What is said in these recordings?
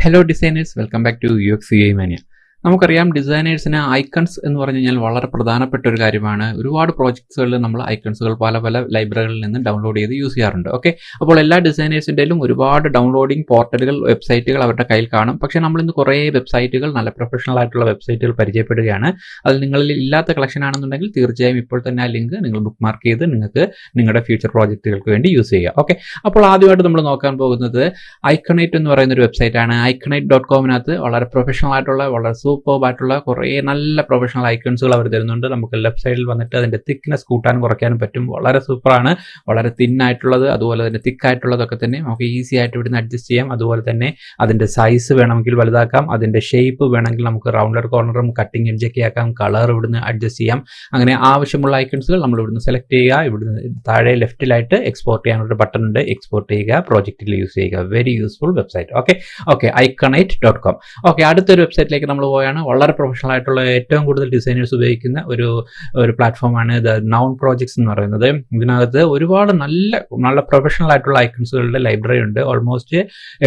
Hello designers, welcome back to UX UI Mania. നമുക്കറിയാം ഡിസൈനേഴ്സിന് icons എന്ന് പറഞ്ഞു കഴിഞ്ഞാൽ വളരെ പ്രധാനപ്പെട്ട ഒരു കാര്യമാണ്. ഒരുപാട് പ്രോജക്ട്സുകളിൽ നമ്മൾ ഐക്കൺസുകൾ പല പല ലൈബ്രറികളിൽ നിന്ന് ഡൗൺലോഡ് ചെയ്ത് യൂസ് ചെയ്യാറുണ്ട്. ഓക്കെ, അപ്പോൾ എല്ലാ ഡിസൈനേഴ്സിൻ്റെയിലും ഒരുപാട് ഡൗൺലോഡിംഗ് പോർട്ടലുകൾ, വെബ്സൈറ്റുകൾ അവരുടെ കയ്യിൽ കാണും. പക്ഷേ നമ്മളിന്ന് കുറേ വെബ്സൈറ്റുകൾ, നല്ല പ്രൊഫഷണൽ ആയിട്ടുള്ള വെബ്സൈറ്റുകൾ പരിചയപ്പെടുകയാണ്. അതിൽ നിങ്ങളിൽ ഇല്ലാത്ത കളക്ഷൻ ആണെന്നുണ്ടെങ്കിൽ തീർച്ചയായും ഇപ്പോൾ തന്നെ ആ ലിങ്ക് നിങ്ങൾ ബുക്ക് മാർക്ക് ചെയ്ത് നിങ്ങൾക്ക് നിങ്ങളുടെ ഫ്യൂച്ചർ പ്രോജക്റ്റുകൾക്ക് വേണ്ടി യൂസ് ചെയ്യുക. ഓക്കെ, അപ്പോൾ ആദ്യമായിട്ട് നമ്മൾ നോക്കാൻ പോകുന്നത് ഐക്കണൈറ്റ് എന്ന് പറയുന്ന ഒരു വെബ്സൈറ്റാണ്. iconnite.com-നകത്ത് വളരെ പ്രൊഫഷണൽ ആയിട്ടുള്ള, വളരെ സൂപ്പർബായിട്ടുള്ള കുറേ നല്ല പ്രൊഫഷണൽ ഐക്കൺസുകൾ അവർ തരുന്നുണ്ട്. നമുക്ക് ലെഫ്റ്റ് സൈഡിൽ വന്നിട്ട് അതിൻ്റെ തിക്നെസ് കൂട്ടാനും കുറയ്ക്കാനും പറ്റും. വളരെ സൂപ്പറാണ്. വളരെ തിന്നായിട്ടുള്ളത്, അതുപോലെ തന്നെ തിക്കായിട്ടുള്ളതൊക്കെ തന്നെ നമുക്ക് ഈസി ആയിട്ട് ഇവിടുന്ന് അഡ്ജസ്റ്റ് ചെയ്യാം. അതുപോലെ തന്നെ അതിൻ്റെ സൈസ് വേണമെങ്കിൽ വലുതാക്കാം, അതിൻ്റെ ഷേപ്പ് വേണമെങ്കിൽ നമുക്ക് റൗണ്ടർ കോർണറും കട്ടിങ് എഡ്ജൊക്കെ ആക്കാം, കളർ ഇവിടുന്ന് അഡ്ജസ്റ്റ് ചെയ്യാം. അങ്ങനെ ആവശ്യമുള്ള ഐക്കൺസുകൾ നമ്മൾ ഇവിടുന്ന് സെലക്ട് ചെയ്യുക. ഇവിടുന്ന് താഴെ ലെഫ്റ്റിലായിട്ട് എക്സ്പോർട്ട് ചെയ്യാനൊരു ബട്ടൺ ഉണ്ട്, എക്സ്പോർട്ട് ചെയ്യുക, പ്രോജക്റ്റിൽ യൂസ് ചെയ്യുക. Very useful website. Okay, iconnite.com. Okay, അടുത്തൊരു വെബ്സൈറ്റിലേക്ക് നമ്മൾ പോയാണ്. വളരെ പ്രൊഫഷണൽ ആയിട്ടുള്ള, ഏറ്റവും കൂടുതൽ ഡിസൈനേഴ്സ് ഉപയോഗിക്കുന്ന ഒരു പ്ലാറ്റ്ഫോമാണ് ദ നൗൺ പ്രോജക്ട്സ് എന്ന് പറയുന്നത്. ഇതിനകത്ത് ഒരുപാട് നല്ല പ്രൊഫഷണൽ ആയിട്ടുള്ള ഐക്കൺസുകളുടെ ലൈബ്രറി ഉണ്ട്. ഓൾമോസ്റ്റ്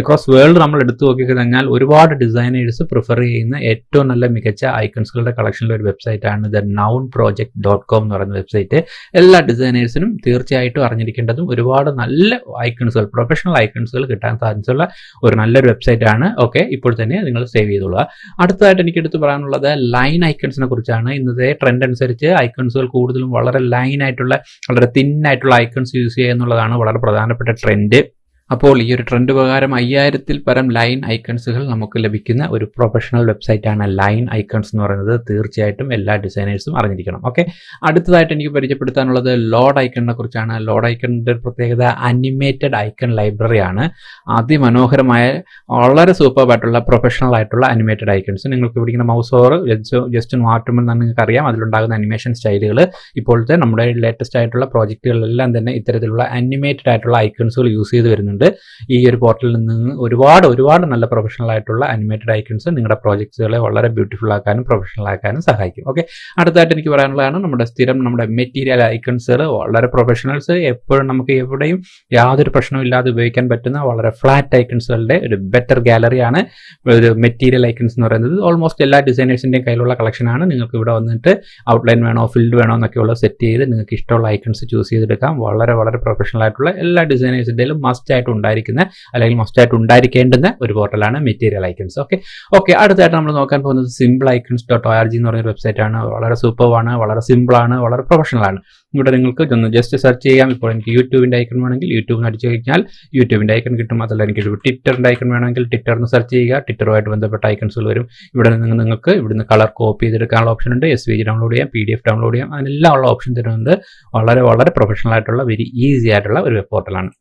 അക്രോസ് വേൾഡ് നമ്മൾ എടുത്തു നോക്കി കഴിഞ്ഞാൽ ഒരുപാട് ഡിസൈനേഴ്സ് പ്രിഫർ ചെയ്യുന്ന ഏറ്റവും നല്ല മികച്ച ഐക്കൺസുകളുടെ കളക്ഷനിലെ ഒരു വെബ്സൈറ്റാണ് ദ nounproject.com എന്ന് പറയുന്ന വെബ്സൈറ്റ്. എല്ലാ ഡിസൈനേഴ്സിനും തീർച്ചയായിട്ടും അറിഞ്ഞിരിക്കേണ്ടതും ഒരുപാട് നല്ല ഐക്കൺസുകൾ, പ്രൊഫഷണൽ ഐക്കൺസുകൾ കിട്ടാൻ സാധിച്ചുള്ള ഒരു നല്ലൊരു വെബ്സൈറ്റാണ്. ഓക്കെ, ഇപ്പോൾ തന്നെ നിങ്ങൾ സേവ് ചെയ്തോളുക. അടുത്തതായിട്ട് എനിക്ക് എടുത്ത് പറയാനുള്ളത് ലൈൻ ഐക്കൺസിനെ കുറിച്ചാണ്. ഇന്നത്തെ ട്രെൻഡ് അനുസരിച്ച് ഐക്കൺസുകൾ കൂടുതലും വളരെ ലൈൻ ആയിട്ടുള്ള, വളരെ തിൻ ആയിട്ടുള്ള ഐക്കൺസ് യൂസ് ചെയ്യുക എന്നുള്ളതാണ് വളരെ പ്രധാനപ്പെട്ട ട്രെൻഡ്. അപ്പോൾ ഈ ഒരു ട്രെൻഡ് പ്രകാരം 5000-ൽ പരം ലൈൻ ഐക്കൺസുകൾ നമുക്ക് ലഭിക്കുന്ന ഒരു പ്രൊഫഷണൽ വെബ്സൈറ്റാണ് ലൈൻ ഐക്കൺസ് എന്ന് പറയുന്നത്. തീർച്ചയായിട്ടും എല്ലാ ഡിസൈനേഴ്സും അറിഞ്ഞിരിക്കണം. ഓക്കെ, അടുത്തതായിട്ട് എനിക്ക് പരിചയപ്പെടുത്താനുള്ളത് ലോഡ് ഐക്കണിനെ കുറിച്ചാണ്. ലോഡ് ഐക്കണിൻ്റെ ഒരു പ്രത്യേകത അനിമേറ്റഡ് ഐക്കൺ ലൈബ്രറിയാണ്. അതിമനോഹരമായ, വളരെ സൂപ്പർബായിട്ടുള്ള പ്രൊഫഷണൽ ആയിട്ടുള്ള അനിമേറ്റഡ് ഐക്കൺസ്. നിങ്ങൾക്ക് പിടിക്കുന്ന മൗസ് ഓവർ ജസ്റ്റ് മാറ്റുമ്പോൾ തന്നെ നിങ്ങൾക്ക് അറിയാം അതിലുണ്ടാകുന്ന അനിമേഷൻ സ്റ്റൈലുകൾ. ഇപ്പോഴത്തെ നമ്മുടെ ലേറ്റസ്റ്റ് ആയിട്ടുള്ള പ്രോജക്റ്റുകളിലെല്ലാം തന്നെ ഇത്തരത്തിലുള്ള അനിമേറ്റഡ് ആയിട്ടുള്ള ഐക്കൺസുകൾ യൂസ് ചെയ്ത് വരുന്നുണ്ട്. ഈ ഒരു പോർട്ടലിൽ നിന്ന് ഒരുപാട് നല്ല പ്രൊഫഷണൽ ആയിട്ടുള്ള അനിമേറ്റഡ് ഐക്കൺസ് നിങ്ങളുടെ പ്രോജക്ട്സുകളെ വളരെ ബ്യൂട്ടിഫുൾ ആക്കാനും പ്രൊഫഷണൽ ആക്കാനും സഹായിക്കും. ഓക്കെ, അടുത്തായിട്ട് എനിക്ക് പറയാനുള്ളതാണ് നമ്മുടെ മെറ്റീരിയൽ ഐക്കൺസുകൾ. വളരെ പ്രൊഫഷണൽസ് എപ്പോഴും നമുക്ക് എവിടെയും യാതൊരു പ്രശ്നവും ഇല്ലാതെ ഉപയോഗിക്കാൻ പറ്റുന്ന വളരെ ഫ്ലാറ്റ് ഐക്കൺസുകളുടെ ഒരു ബെറ്റർ ഗാലറിയാണ് ഒരു മെറ്റീരിയൽ ഐക്കൺസ് എന്ന് പറയുന്നത്. ഓൾമോസ്റ്റ് എല്ലാ ഡിസൈനേഴ്സിൻ്റെയും കയ്യിലുള്ള കളക്ഷനാണ്. നിങ്ങൾക്ക് ഇവിടെ വന്നിട്ട് ഔട്ട്ലൈൻ വേണോ, ഫിൽഡ് വേണോ എന്നൊക്കെയുള്ള സെറ്റ് ചെയ്ത് നിങ്ങൾക്ക് ഇഷ്ടമുള്ള ഐക്കൺസ് ചൂസ് ചെയ്തെടുക്കാം. വളരെ പ്രൊഫഷണൽ ആയിട്ടുള്ള എല്ലാ ഡിസൈനേഴ്സിൻ്റെയും മസ്റ്റ് ആയിട്ട് ഉണ്ടായിരിക്കുന്ന, അല്ലെങ്കിൽ മസ്റ്റ് ആയിട്ട് ഉണ്ടായിരിക്കേണ്ടുന്ന ഒരു പോർട്ടലാണ് മെറ്റീരിയൽ ഐക്കൺസ്. ഓക്കെ, അടുത്തായിട്ട് നമ്മൾ നോക്കാൻ പോകുന്നത് simpleicons.org എന്ന് പറയുന്ന വെബ്സൈറ്റ് ആണ്. വളരെ സൂപ്പറാണ്, വളരെ സിമ്പിളാണ്, വളരെ പ്രൊഫഷണൽ ആണ്. ഇവിടെ നിങ്ങൾക്ക് ഒന്ന് ജസ്റ്റ് സെർച്ച് ചെയ്യാം. ഇപ്പോൾ എനിക്ക് യൂട്യൂബിൻ്റെ ഐക്കൺ വേണമെങ്കിൽ യൂട്യൂബിന് അടിച്ചു കഴിഞ്ഞാൽ യൂട്യൂബിൻ്റെ ഐക്കൺ കിട്ടും. അതല്ല എനിക്ക് ട്വിറ്ററിൻ്റെ ഐക്കൺ വേണമെങ്കിൽ ട്വിറ്ററിന് സെർച്ച് ചെയ്യുക. ട്വിറ്ററുമായിട്ട് ബന്ധപ്പെട്ട ഐക്കൺസുകൾ വരും. ഇവിടെ നിന്ന് നിങ്ങൾക്ക് ഇവിടുന്ന് കളർ കോപ്പി ചെയ്തെടുക്കാനുള്ള ഓപ്ഷൻ ഉണ്ട്. SVG ഡൗൺലോഡ് ചെയ്യാം, PDF ഡൗൺലോഡ് ചെയ്യാം, അതിനെല്ലാം ഉള്ള ഓപ്ഷൻ തരുന്നത്. വളരെ പ്രൊഫഷണൽ ആയിട്ടുള്ള, വെരി ഈസി ആയിട്ടുള്ള ഒരു വെബ് പോർട്ടലാണ്.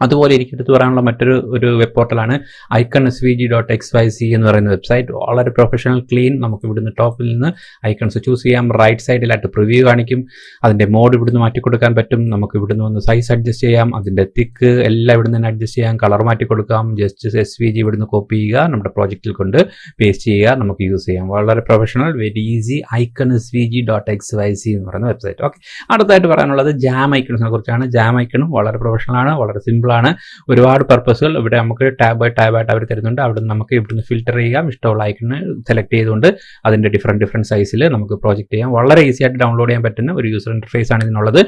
അതുപോലെ എനിക്ക് എടുത്ത് പറയാനുള്ള മറ്റൊരു വെബ് പോർട്ടലാണ് iconsvg.xyz എന്ന് പറയുന്ന വെബ്സൈറ്റ്. വളരെ പ്രൊഫഷണൽ, ക്ലീൻ. നമുക്ക് ഇവിടുന്ന് ടോപ്പിൽ നിന്ന് ഐക്കൺസ് ചൂസ് ചെയ്യാം. റൈറ്റ് സൈഡിലായിട്ട് പ്രിവ്യൂ കാണിക്കും. അതിൻ്റെ മോഡ് ഇവിടുന്ന് മാറ്റി കൊടുക്കാൻ പറ്റും. നമുക്ക് ഇവിടുന്ന് വന്ന് സൈസ് അഡ്ജസ്റ്റ് ചെയ്യാം. അതിൻ്റെ തിക്ക് എല്ലാം ഇവിടുന്ന് തന്നെ അഡ്ജസ്റ്റ് ചെയ്യാം. കളർ മാറ്റി കൊടുക്കാം. ജസ്റ്റ് SVG ഇവിടുന്ന് കോപ്പി ചെയ്യുക, നമ്മുടെ പ്രോജക്റ്റിൽ കൊണ്ട് പേസ്റ്റ് ചെയ്യുക, നമുക്ക് യൂസ് ചെയ്യാം. വളരെ പ്രൊഫഷണൽ, വെരി ഈസി. iconsvg.xyz എന്ന് പറയുന്ന വെബ്സൈറ്റ്. ഓക്കെ, അടുത്തായിട്ട് പറയാനുള്ളത് ജാം ഐക്കൺസിനെ കുറിച്ചാണ്. ജാം ഐക്കണും വളരെ പ്രൊഫഷണലാണ്, വളരെ സിമ്പിൾ ആണ്. ഒരുപാട് പർപ്പസുകൾ ഇവിടെ നമുക്ക് ടാബ് ആയിട്ട് അവർ തരുന്നുണ്ട്. അവിടെ നമുക്ക് ഇവിടുന്ന് ഫിൽറ്റർ ചെയ്യാം. ഇഷ്ടമുള്ള ഐക്കണ് സെലക്ട് ചെയ്തുകൊണ്ട് അതിൻ്റെ ഡിഫറെൻറ്റ് സൈസിൽ നമുക്ക് പ്രോജക്റ്റ് ചെയ്യാം. വളരെ ഈസി ആയിട്ട് ഡൗൺലോഡ് ചെയ്യാൻ പറ്റുന്ന ഒരു യൂസർ ഇന്റർഫേസ് ആണ് ഇതിനുള്ളത്.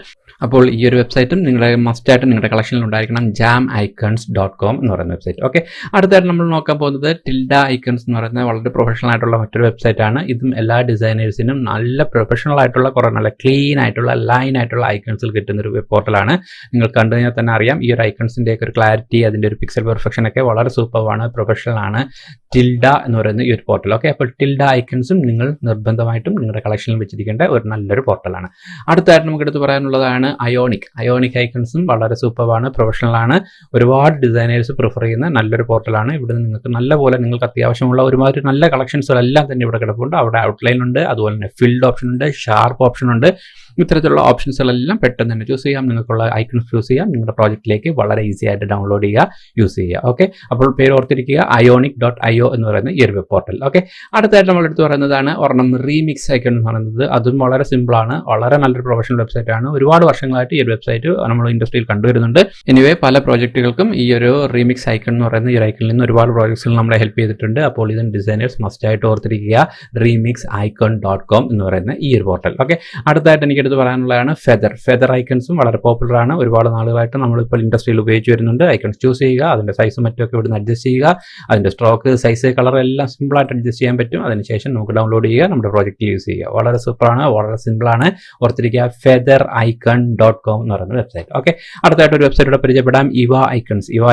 അപ്പോൾ ഈ ഒരു വെബ്സൈറ്റും മസ്റ്റായിട്ട് നിങ്ങളുടെ കളക്ഷനിൽ ഉണ്ടായിരിക്കണം. jamicons.com എന്ന് പറയുന്ന വെബ്സൈറ്റ്. ഓക്കെ, അടുത്തായിട്ട് നമ്മൾ നോക്കാൻ പോകുന്നത് ടിൽഡ ഐക്കൺസ് എന്ന് പറയുന്ന വളരെ പ്രൊഫഷണൽ ആയിട്ടുള്ള മറ്റൊരു വെബ്സൈറ്റ് ആണ്. ഇതും എല്ലാ ഡിസൈനേഴ്സിനും നല്ല പ്രൊഫഷണൽ ആയിട്ടുള്ള, കുറേ നല്ല ക്ലീൻ ആയിട്ടുള്ള, ലൈൻ ആയിട്ടുള്ള ഐക്കൺസിൽ കിട്ടുന്ന ഒരു വെബ് പോർട്ടലാണ്. നിങ്ങൾ കണ്ടു കഴിഞ്ഞാൽ തന്നെ അറിയാം ഈ ഒരു ഐക്കൺസിൻ്റെ ഒരു ക്ലാരിറ്റി, അതിൻ്റെ ഒരു പിക്സൽ പെർഫെക്ഷൻ ഒക്കെ വളരെ സൂപ്പറാണ്, പ്രൊഫഷണൽ ആണ് ടിൽഡ എന്ന് പറയുന്ന ഈ ഒരു പോർട്ടൽ. ഓക്കെ, അപ്പോൾ ടിൽഡ ഐക്കൺസും നിങ്ങൾ നിർബന്ധമായിട്ടും നിങ്ങളുടെ കളക്ഷനിൽ വെച്ചിരിക്കേണ്ട ഒരു നല്ലൊരു പോർട്ടലാണ്. അടുത്തായിട്ട് നമുക്ക് എടുത്ത് പറയാനുള്ളതാണ് അയോണിക് ഐക്കൺസും വളരെ സൂപ്പറാണ്, പ്രൊഫഷണൽ ആണ്. ഒരുപാട് ഡിസൈനേഴ്സ് പ്രിഫർ ചെയ്യുന്ന നല്ലൊരു പോർട്ടലാണ്. ഇവിടെ നിങ്ങൾക്ക് നല്ലപോലെ നിങ്ങൾക്ക് അത്യാവശ്യമുള്ള ഒരുമാതിരി നല്ല കളക്ഷൻസുകളെല്ലാം തന്നെ ഇവിടെ കിടപ്പുണ്ട്. അവിടെ ഔട്ട്ലൈൻ ഉണ്ട്, അതുപോലെ തന്നെ ഫിൽഡ് ഓപ്ഷൻ ഉണ്ട്, ഷാർപ്പ് ഓപ്ഷൻ ഉണ്ട്. ഇത്തരത്തിലുള്ള ഓപ്ഷൻസുകളെല്ലാം പെട്ടെന്ന് തന്നെ ചൂസ് ചെയ്യാം. നിങ്ങൾക്കുള്ള ഐക്കൺസ് ചൂസ് ചെയ്യാം. നിങ്ങളുടെ പ്രോജക്റ്റിലേക്ക് വളരെ ഈസി ആയിട്ട് ഡൗൺലോഡ് ചെയ്യുക, യൂസ് ചെയ്യുക. ഓക്കെ, അപ്പോൾ പേര് ഓർത്തിരിക്കുക, ionic.io എന്ന് പറയുന്ന ഈ ഒരു വെബ് പോർട്ടൽ. ഓക്കെ, അടുത്തായിട്ട് നമ്മൾ എടുത്ത് പറയുന്നതാണ് ഒരെണ്ണം റീമിക്സ് ഐക്കൺ എന്ന് പറയുന്നത്. അതും വളരെ സിമ്പിളാണ്, വളരെ നല്ലൊരു പ്രൊഫഷണൽ വെബ്സൈറ്റ് ആണ്. ഒരുപാട് വർഷങ്ങളായിട്ട് ഈ ഒരു വെബ്സൈറ്റ് നമ്മൾ ഇൻഡസ്ട്രിയിൽ കണ്ടുവരുന്നുണ്ട്. എനിവേ പല പ്രോജക്റ്റുകൾക്കും ഈ ഒരു റീമിക്സ് ഐക്കൺ എന്ന് പറയുന്ന ഈ ഒരു ഐക്കണിൽ നിന്ന് ഒരുപാട് പ്രോജക്ട്സുകൾ നമ്മളെ ഹെൽപ്പ് ചെയ്തിട്ടുണ്ട്. അപ്പോൾ ഇത് ഡിസൈനേഴ്സ് മസ്റ്റ് ആയിട്ട് ഓർത്തിരിക്കുക, remixicon.com എന്ന് പറയുന്ന ഈ ഒരു പോർട്ടൽ. ഓക്കെ, അടുത്തായിട്ട് എനിക്ക് എടുത്ത് പറയാനുള്ളതാണ് ഫെദർ ഐക്കൺസും വളരെ പോപ്പുലർ ആണ്. ഒരുപാട് നാളുകളായിട്ട് നമ്മളിപ്പോൾ ഇൻഡസ്ട്രിയിൽ ഉപയോഗിച്ച് വരുന്നുണ്ട്. ഐക്കൺസ് ചൂസ് ചെയ്യുക, അതിൻ്റെ സൈസും മറ്റൊക്കെ ഇവിടുന്ന് അഡ്ജസ്റ്റ് ചെയ്യുക. അതിൻ്റെ സ്ട്രോക്ക്, സൈസ്, കളർ എല്ലാം സിമ്പിളായിട്ട് അഡ്ജസ്റ്റ് ചെയ്യാൻ പറ്റും. അതിനുശേഷം നമുക്ക് ഡൗൺലോഡ് ചെയ്യുക, നമ്മുടെ പ്രോജക്റ്റ് യൂസ് ചെയ്യുക. വളരെ സൂപ്പറാണ്, വളരെ സിമ്പിളാണ്. ഓർത്തിരിക്കുക, feathericon.com എന്ന് പറയുന്ന വെബ്സൈറ്റ്. ഓക്കെ, അടുത്തായിട്ട് ഒരു വെബ്സൈറ്റോടെ പരിചയപ്പെടാം, ഇവ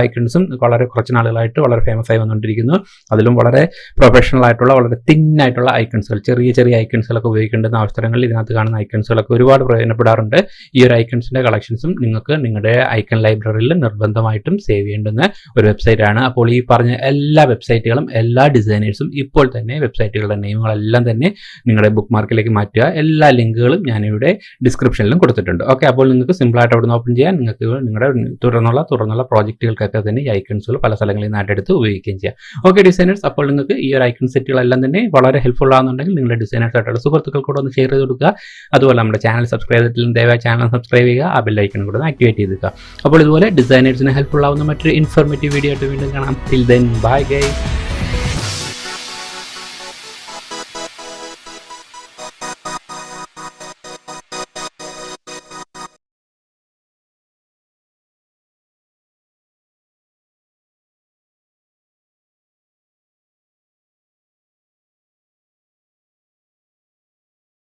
ഐക്കൺസും വളരെ കുറച്ച് നാളുകളായിട്ട് വളരെ ഫേമസ് ആയി വന്നുകൊണ്ടിരിക്കുന്നു. അതിലും വളരെ പ്രൊഫഷണൽ ആയിട്ടുള്ള വളരെ തിൻ ആയിട്ടുള്ള ഐക്കൺസുകൾ, ചെറിയ ഐക്കൺസുകളൊക്കെ ഉപയോഗിക്കേണ്ടുന്ന അവസരങ്ങളിൽ ഇതിനകത്ത് കാണുന്ന ഐക്കൺസുകളൊക്കെ ഒരുപാട് പ്രയോജനപ്പെടാറുണ്ട്. ഈ ഒരു ഐക്കൺസിന്റെ കളക്ഷൻസും നിങ്ങൾക്ക് നിങ്ങളുടെ ഐക്കൺ ലൈബ്രറിയിൽ നിർബന്ധമായിട്ടും സേവ് ചെയ്യേണ്ടുന്ന ഒരു വെബ്സൈറ്റ് ആണ്. അപ്പോൾ ഈ പറഞ്ഞ എല്ലാ വെബ്സൈറ്റുകളും എല്ലാ ഡിസൈനേഴ്സും ഇപ്പോൾ തന്നെ വെബ്സൈറ്റുകളുടെ നെയിമുകളെല്ലാം തന്നെ നിങ്ങളുടെ ബുക്ക് മാർക്കിലേക്ക് മാറ്റുക. എല്ലാ ലിങ്കുകളും ഞാനിവിടെ ഡിസ്ക്രിപ്ഷനിലും കൊടുത്തിട്ടുണ്ട്. ഓക്കെ, അപ്പോൾ നിങ്ങൾക്ക് സിമ്പിളായിട്ട് അവിടെ നിന്ന് ഓപ്പൺ ചെയ്യാൻ, നിങ്ങൾക്ക് നിങ്ങളുടെ തുറന്നുള്ള പ്രോജക്റ്റുകൾക്കൊക്കെ തന്നെ ഈ ഐക്കൺസുകൾ പല സ്ഥലങ്ങളിൽ നിന്ന് എടുത്ത് ഉപയോഗിക്കുകയും ചെയ്യാം. ഓക്കെ ഡിസൈനേഴ്സ്, അപ്പോൾ നിങ്ങൾക്ക് ഈ ഒരു ഐക്കൺ സെറ്റുകളെല്ലാം തന്നെ വളരെ ഹെൽപ്ഫുൾ ആകുന്നുണ്ടെങ്കിൽ നിങ്ങളുടെ ഡിസൈനേഴ്സ് ആയിട്ടുള്ള സുഹൃത്തുക്കൾ കൂടെ ഒന്ന് ഷെയർ ചെയ്ത് കൊടുക്കുക. അതുപോലെ നമ്മുടെ ചാനൽ സബ്സ്ക്രൈബ് ചെയ്തിട്ടില്ലെങ്കിൽ ദയവായി ചാനൽ സബ്സ്ക്രൈബ് ചെയ്യുക, ആ ബെൽ ഐക്കൺ കൂടെ ആക്ടിവേറ്റ് ചെയ്തിരിക്കുക. അപ്പോൾ ഇതുപോലെ ഡിസൈനേഴ്സിന് ഹെൽപ്ഫുൾ ആവുന്ന മറ്റൊരു ഇൻഫോർമേറ്റീവ് വീഡിയോ ആയിട്ട് വീണ്ടും കാണാം. Till then bye guys.